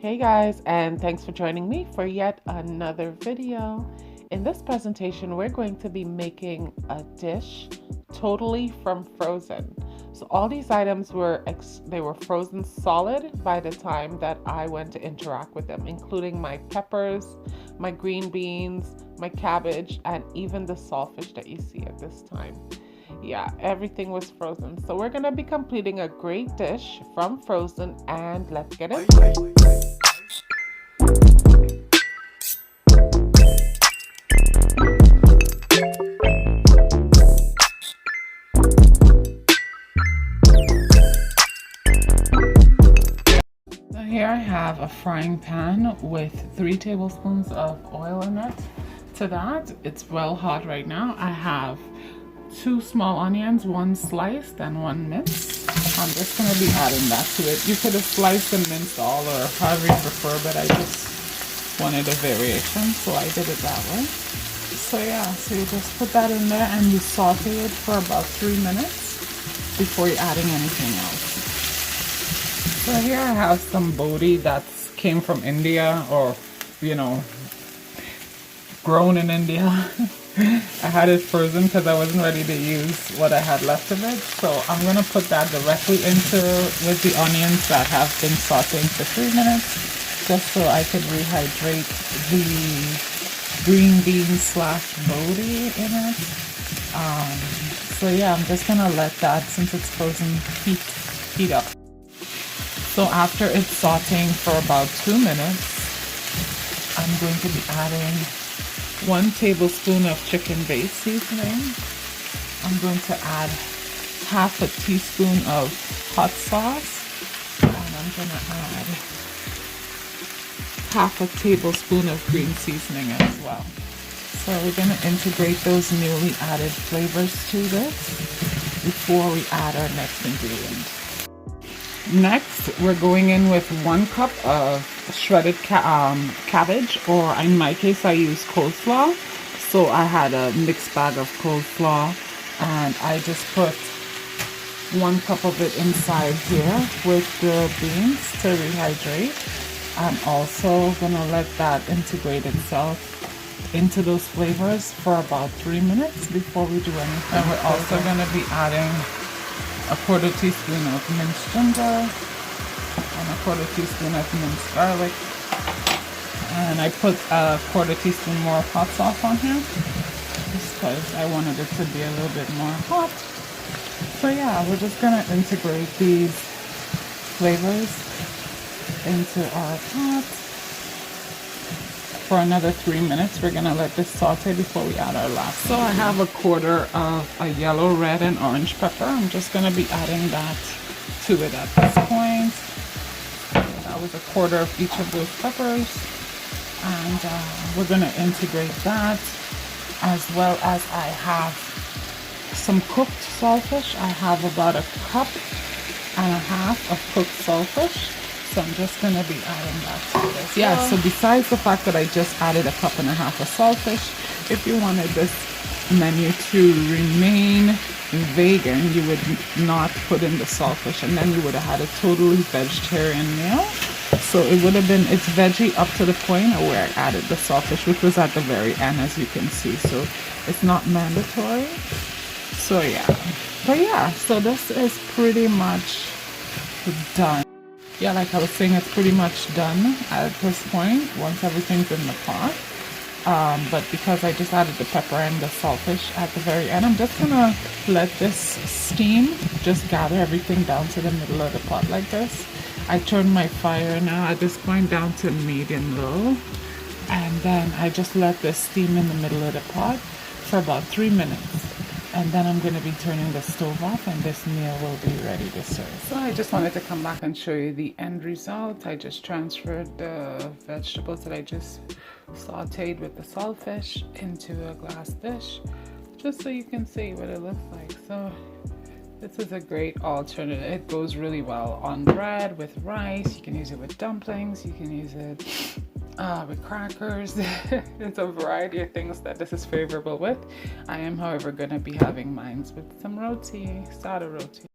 Hey guys, and thanks for joining me for yet another video. In this presentation, we're going to be making a dish totally from frozen. So all these items were frozen solid by the time that I went to interact with them, including my peppers, my green beans, my cabbage, and even the saltfish that you see at this time. Yeah, everything was frozen. So we're gonna be completing a great dish from frozen, and let's get into it. So here I have a frying pan with 3 tablespoons of oil in it. To that, it's well hot right now. I have 2 small onions, 1 sliced and 1 minced. I'm just going to be adding that to it. You could have sliced and minced all or however you prefer, but I just wanted a variation, so I did it that way. So yeah, so you just put that in there and you saute it for about 3 minutes before you're adding anything else. So here I have some bodhi that came from India, or grown in India. I had it frozen because I wasn't ready to use what I had left of it. So I'm going to put that directly into with the onions that have been sauteing for 3 minutes, just so I could rehydrate the green beans slash bodhi in it. So yeah, I'm just going to let that, since it's frozen, heat up. So after it's sauteing for about 2 minutes, I'm going to be adding 1 tablespoon of chicken base seasoning. I'm going to add half a teaspoon of hot sauce, and I'm going to add half a tablespoon of green seasoning as well. So we're going to integrate those newly added flavors to this before we add our next ingredient. Next, we're going in with 1 cup of shredded cabbage, or in my case, I use coleslaw. So I had a mixed bag of coleslaw, and I just put 1 cup of it inside here with the beans to rehydrate. I'm also gonna let that integrate itself into those flavors for about 3 minutes before we do anything. And we're also gonna be adding a 1/4 teaspoon of minced ginger and a 1/4 teaspoon of minced garlic, and I put a 1/4 teaspoon more hot sauce on here just because I wanted it to be a little bit more hot. So yeah, we're just gonna integrate these flavors into our pot for another 3 minutes. We're gonna let this saute before we add our last. So I have a 1/4 of a yellow, red, and orange pepper. I'm just gonna be adding that to it at this point. That was a 1/4 of each of those peppers, and we're gonna integrate that, as well as I have some cooked saltfish. I have about 1.5 cups of cooked saltfish. So I'm just going to be adding that to this. Yeah, so besides the fact that I just added 1.5 cups of saltfish, if you wanted this menu to remain vegan, you would not put in the saltfish, and then you would have had a totally vegetarian meal. So it would have been, it's veggie up to the point where I added the saltfish, which was at the very end, as you can see. So it's not mandatory. So yeah. But yeah, so this is pretty much done. Yeah, like I was saying, it's pretty much done at this point once everything's in the pot. But because I just added the pepper and the saltfish at the very end, I'm just gonna let this steam just gather everything down to the middle of the pot like this. I turned my fire now at this point down to medium low, and then I just let this steam in the middle of the pot for about 3 minutes. And then I'm going to be turning the stove off, and this meal will be ready to serve. So I just wanted to come back and show you the end result. I just transferred the vegetables that I just sauteed with the saltfish into a glass dish, just so you can see what it looks like. So this is a great alternative. It goes really well on bread, with rice. You can use it with dumplings. You can use it with crackers. It's a variety of things that this is favorable with. I am, however, going to be having mine with some roti, sada roti.